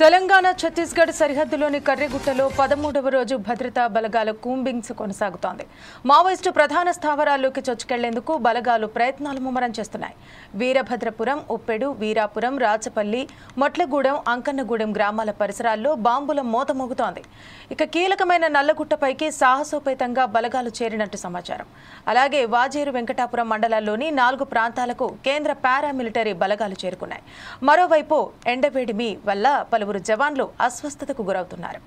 తెలంగాణ ఛత్తీస్గఢ్ సరిహద్దులోని కర్రెగుట్టలో 13వ రోజు భద్రతా బలగాల కూంబింగ్స్ కొనసాగుతోంది. మావోయిస్టు ప్రధాన స్థావరాల్లోకి చొచ్చుకెళ్లేందుకు బలగాలు ప్రయత్నాలు ముమ్మరం చేస్తున్నాయి. వీరభద్రపురం, ఉప్పెడు, వీరాపురం, రాచపల్లి, మొట్లగూడెం, అంకన్నగూడెం గ్రామాల పరిసరాల్లో బాంబుల మోత మోగుతోంది. ఇక కీలకమైన నల్లగుట్టపైకి సాహసోపేతంగా బలగాలు చేరినట్టు సమాచారం. అలాగే వాజేరు వెంకటాపురం మండలాల్లోని 4 ప్రాంతాలకు కేంద్ర పారామిలిటరీ బలగాలు చేరుకున్నాయి. మరోవైపు ఎండవేడిమి వల్ల పలువురు జవాన్లు అస్వస్థతకు గురవుతున్నారు.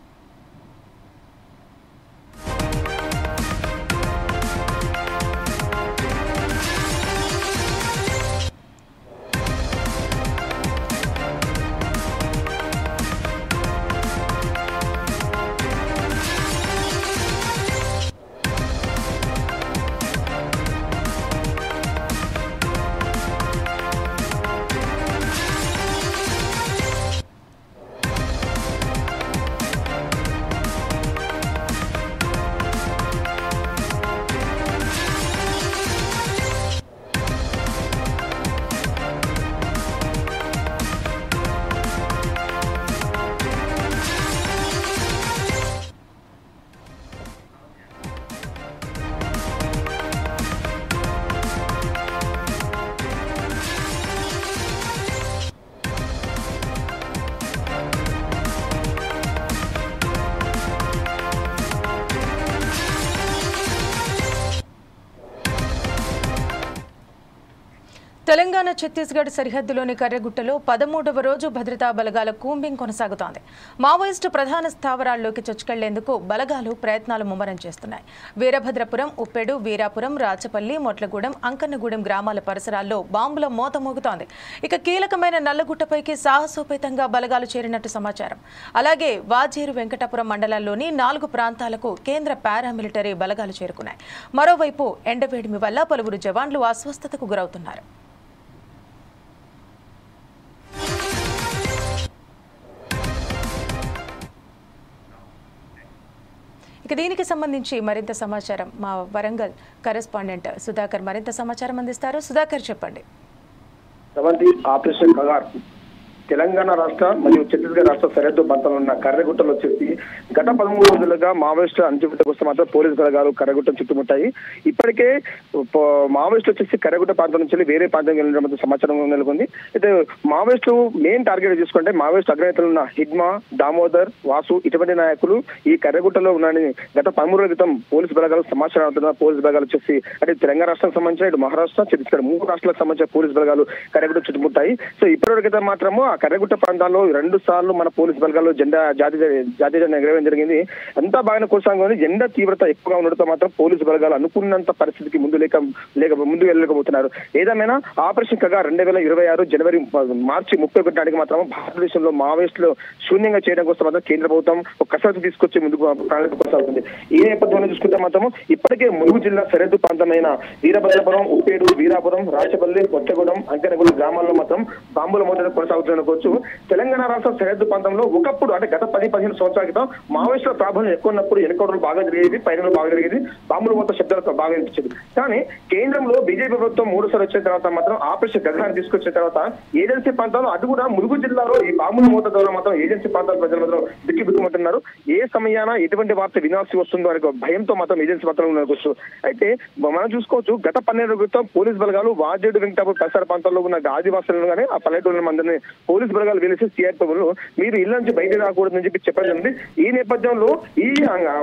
తెలంగాణ ఛత్తీస్గఢ్ సరిహద్దులోని కర్రెగుట్టలో 13వ రోజు భద్రతా బలగాల కూంబింగ్ కొనసాగుతోంది. మావోయిస్టు ప్రధాన స్థావరాల్లోకి చొచ్చుకెళ్లేందుకు బలగాలు ప్రయత్నాలు ముమ్మరం చేస్తున్నాయి. వీరభద్రపురం, ఉప్పెడు, వీరాపురం, రాచపల్లి, మొట్లగూడెం, అంకన్నగూడెం గ్రామాల పరిసరాల్లో బాంబుల మోత మోగుతోంది. ఇక కీలకమైన నల్లగుట్టపైకి సాహసోపేతంగా బలగాలు చేరినట్టు సమాచారం. అలాగే వాజేరు వెంకటాపురం మండలాల్లోని 4 ప్రాంతాలకు కేంద్ర పారామిలిటరీ బలగాలు చేరుకున్నాయి. మరోవైపు ఎండవేడిమి వల్ల పలువురు జవాన్లు అస్వస్థతకు గురవుతున్నారు. ఇక దీనికి సంబంధించి మరింత సమాచారం మా వరంగల్ కరెస్పాండెంట్ సుధాకర్ మరింత సమాచారం అందిస్తారు. సుధాకర్, చెప్పండి. ఆపరేషన్ కగార్ తెలంగాణ రాష్ట్ర మరియు ఛత్తీస్గఢ్ రాష్ట్ర సరిహద్దు ప్రాంతంలో ఉన్న కర్రెగుట్టలో వచ్చేసి గత 13 రోజులుగా మావోయిస్టుల అంచుగుట్ట కోసం మాత్రం పోలీసు బలగాలు కర్రెగుట్టను చుట్టుముట్టాయి. ఇప్పటికే మావోయిస్టులు వచ్చేసి కర్రెగుట్ట ప్రాంతం నుంచి వేరే ప్రాంతం వెళ్ళడం సమాచారం నెలకొంది. అయితే మావోయిస్టులు మెయిన్ టార్గెట్ చూసుకుంటే మావోయిస్టు అగ్రనేతలు ఉన్న హిడ్మా, దామోదర్, వాసు ఇటువంటి నాయకులు ఈ కర్రెగుట్టలో ఉన్నారని గత 13 రోజుల క్రితం పోలీసు బలగాలు సమాచారం అవుతున్న పోలీసు బలగాలు వచ్చేసి అంటే తెలంగాణ రాష్ట్రానికి సంబంధించిన ఇటు మహారాష్ట్ర, ఛత్తీస్గఢ్ 3 రాష్ట్రాలకు సంబంధించిన పోలీసు బలగాలు కర్రెగుట్ట చుట్టుముట్టాయి. సో ఇప్పటివరకైతే మాత్రము కర్రెగుట్ట ప్రాంతాల్లో 2 సార్లు మన పోలీసు బలగాల్లో జాతీయ జెండా ఎగరవేయడం జరిగింది. అంతా బాగానే కొనసాగుతుంది. జెండా తీవ్రత ఎక్కువగా ఉండడంతో మాత్రం పోలీసు బలగాలు అనుకున్నంత పరిస్థితికి ముందు వెళ్ళలేకపోతున్నారు. ఏదేమైనా ఆపరేషన్ కగార్ 2026 మార్చి 31 నాటికి మాత్రం భారతదేశంలో మావోయిస్టులు శూన్యంగా చేయడం కోసం మాత్రం కేంద్ర ప్రభుత్వం ఒక కసరత్తు తీసుకొచ్చి ముందుకు ప్రణాళిక కొనసాగుతుంది. ఈ నేపథ్యంలో చూసుకుంటే మాత్రం ఇప్పటికే ములుగు జిల్లా సరిహద్దు ప్రాంతమైన వీరభద్రపురం, ఉప్పేడు, వీరాపురం, రాచపల్లి, కొత్తగూడెం, అంకనగూడెం గ్రామాల్లో మాత్రం బాంబుల మోత కొనసాగుతున్నకోవచ్చు. తెలంగాణ రాష్ట్ర సరిహద్దు ప్రాంతంలో ఒకప్పుడు అంటే గత 10-15 సంవత్సరాల క్రితం మావోయిస్టుల ప్రాబల్యం ఎక్కువ ఉన్నప్పుడు ఎన్నికలు బాగా జరిగేది, పైన బాగా జరిగేది, బాంబుల మొత్తం శబ్దాలతో బాగా అనిపించింది. కానీ కేంద్రంలో బీజేపీ ప్రభుత్వం 3 సార్లు వచ్చిన తర్వాత మాత్రం ఆపరేషన్ గగనాన్ని తీసుకొచ్చిన తర్వాత ఏజెన్సీ ప్రాంతాల్లో అది కూడా ములుగు జిల్లాలో ఈ బాంబుల మూత ద్వారా మాత్రం ఏజెన్సీ ప్రాంతాల ప్రజలు మాత్రం బిక్కుబిక్కుమంటున్నారు. ఏ సమయాన ఎటువంటి వార్త వినాల్సి వస్తుందో అనే భయంతో మాత్రం ఏజెన్సీ ప్రాంతంలో ఉండవచ్చు. అయితే మనం చూసుకోవచ్చు గత 12 రోజుల క్రితం పోలీసు బలగాలు వాజేడు వెంకటాపురం పరిసర ప్రాంతాల్లో ఉన్న ఆదివాసులను కానీ ఆ పల్లెటూరుల అందరినీ పోలీసు బలగాలు వెలిసి సిఆర్పీలు మీరు ఇళ్ల నుంచి బయట రాకూడదని చెప్పి చెప్పడం జరిగింది. ఈ నేపథ్యంలో ఈ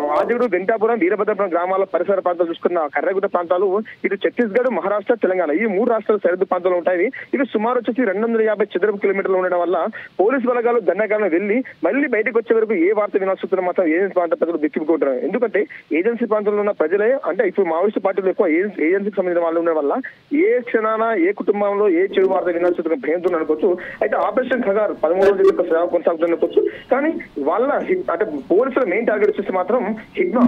వాజేడు, వెంకటాపురం, వీరభద్రపురం గ్రామాల పరిసర ప్రాంతాలు చూసుకున్న కర్రెగుట్ట ప్రాంతాలు ఇటు ఛత్తీస్గఢ్, మహారాష్ట్ర, తెలంగాణ ఈ 3 రాష్ట్రాల సరిహద్దు ప్రాంతాలు ఉంటాయి. ఇవి సుమారు వచ్చేసి 250 చదరపు కిలోమీటర్లు ఉండడం వల్ల పోలీసు బలగాలు దండకాలను వెళ్లి మళ్ళీ బయటకు వచ్చే వరకు ఏ వార్త వినాల్సి మాత్రం ఏజెన్సీ ప్రాంత ప్రజలు దిక్కిపోతున్నారు. ఎందుకంటే ఏజెన్సీ ప్రాంతంలో ఉన్న ప్రజలే అంటే ఇప్పుడు మావోయిస్టు పార్టీలు ఎక్కువ ఏజెన్సీకి సంబంధించిన వాళ్ళు ఉండడం వల్ల ఏ క్షణాన ఏ కుటుంబంలో ఏ చెడు వార్త వినాల్సి భయంతో అనుకోవచ్చు. అయితే ఆపరేషన్ కగార్ 13 రోజుల సేవ కొనసాగుతున్నవచ్చు. కానీ వాళ్ళ అంటే పోలీసుల మెయిన్ టార్గెట్ వచ్చేసి మాత్రం హిడ్మా.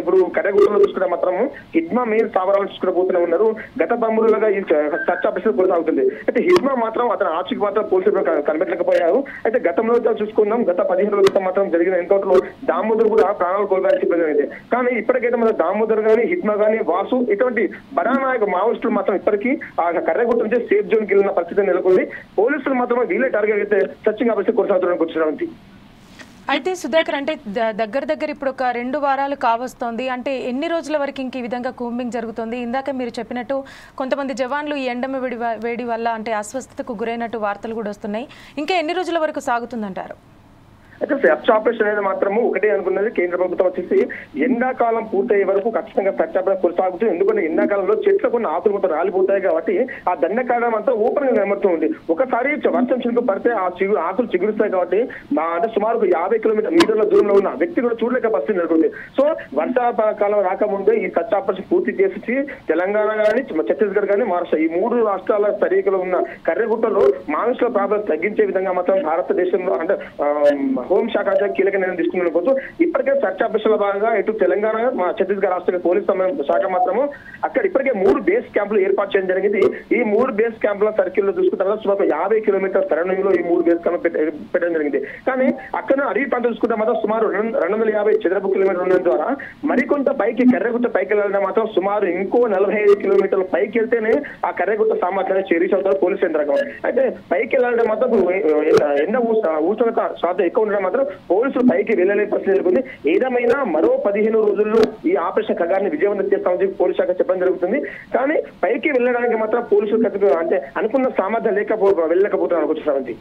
ఇప్పుడు కర్రెగుట్టలో చూసుకుంటే మాత్రం హిడ్మా మెయిన్ స్థావరాలు చూసుకుపోతూనే ఉన్నారు. గత 13 రోజులుగా ఈ చర్చ ఆపరేషన్ కొనసాగుతుంది. అయితే హిడ్మా మాత్రం అతని ఆచూకీ మాత్రం పోలీసులు కనిపెట్టలేకపోయారు. అయితే గతంలో చూసుకుందాం గత 15 రోజుల క్రితం మాత్రం జరిగిన ఎన్కౌంటర్ లో దామోదర్ కూడా ప్రాణాలు కోల్పోయాల్సి జరిగింది. కానీ ఇప్పటికైతే మన దామోదర్ గానీ, హిడ్మా గానీ, వాసు ఇటువంటి బడానాయక మావోయిస్టులు మాత్రం ఇప్పటికీ ఆ కర్రెగుట్ట నుంచి సేఫ్ జోన్ కి వెళ్ళిన పరిస్థితి నెలకొంది. పోలీసులు మాత్రం వీళ్ళ అయితే సర్చింగ్ ఆపరేషన్ కొనసాగుతుందని కూర్చున్నామంతి. అయితే సుధాకర్, అంటే దగ్గర ఇప్పుడు ఒక 2 వారాలు కావస్తోంది. అంటే ఎన్ని రోజుల వరకు ఇంక ఈ విధంగా కూంబింగ్ జరుగుతుంది? ఇందాక మీరు చెప్పినట్టు కొంతమంది జవాన్లు ఈ ఎండమ వేడి వల్ల అంటే అస్వస్థతకు గురైనట్టు వార్తలు కూడా వస్తున్నాయి. ఇంకా ఎన్ని రోజుల వరకు సాగుతుందంటారు? అయితే సెర్చ్ ఆపరేషన్ అనేది మాత్రము ఒకటే అనుకున్నది కేంద్ర ప్రభుత్వం వచ్చేసి ఎండాకాలం పూర్తయ్యే వరకు ఖచ్చితంగా సెర్చ్ ఆపరేషన్ కొనసాగుతుంది. ఎందుకంటే ఎండాకాలంలో చెట్లు కొన్ని ఆకులు మొత్తం రాలిపోతాయి కాబట్టి ఆ దండకాలం అంతా ఓపెన్ గా కనబడుతూ ఉంది. ఒకసారి వర్షం చినుకు పడితే ఆ ఆకులు చిగురుస్తాయి కాబట్టి అంటే సుమారు 50 మీటర్ల దూరంలో ఉన్న వ్యక్తి కూడా చూడలేక పరిస్థితి నెలకొంది. సో వర్షాకాలం రాకముందే ఈ సెర్చ్ ఆపరేషన్ పూర్తి చేసి తెలంగాణ కానీ ఛత్తీస్గఢ్ కానీ మహారాష్ట్ర ఈ 3 రాష్ట్రాల సరిహద్దులో ఉన్న కర్రెగుట్టలో మానుషుల ప్రాబ్లం తగ్గించే విధంగా మాత్రం భారతదేశంలో అంటే హోంశాఖ కీలక నిర్ణయం తీసుకున్న కోసం ఇప్పటికే సెర్చ్ ఆపరేషన్ల భాగంగా ఇటు తెలంగాణ ఛత్తీస్గఢ్ రాష్ట్ర పోలీస్ శాఖ మాత్రము అక్కడ ఇప్పటికే 3 బేస్ క్యాంపులు ఏర్పాటు చేయడం జరిగింది. ఈ 3 బేస్ క్యాంపుల సర్కిల్ లో చూసుకుంటే సుమారు 50 కిలోమీటర్ల తరుణంలో ఈ 3 బేస్ క్యాంప్ పెట్టడం జరిగింది. కానీ అక్కడ అడవి ప్రాంతం చూసుకుంటే మాత్రం సుమారు 250 చదరపు కిలోమీటర్లు ఉండడం ద్వారా మరికొంత పైకి కర్రెగుట్ట పైకి వెళ్ళడం మాత్రం సుమారు ఇంకో 45 కిలోమీటర్ల పైకి వెళ్తేనే ఆ కర్రెగుట్ట సామర్థ్యాన్ని రీచ్ అవుతారు పోలీసు యంత్రాంగం. అయితే పైకి వెళ్ళడం మాత్రం ఎండ ఉష్ణోగ్రత శాతం ఎక్కువ ఉండడం మాత్రం పోలీసులు పైకి వెళ్ళలేని పరిస్థితి నెలకొంది. ఏదేమైనా మరో 15 రోజుల్లో ఈ ఆపరేషన్ ఖగాన్ని విజయవంతం చేస్తామని చెప్పి పోలీసు శాఖ చెప్పడం జరుగుతుంది. కానీ పైకి వెళ్ళడానికి మాత్రం పోలీసులు అంటే అనుకున్న సామర్థ్యం వెళ్ళలేకపోతున్నారు అనుకుంటున్నామండి.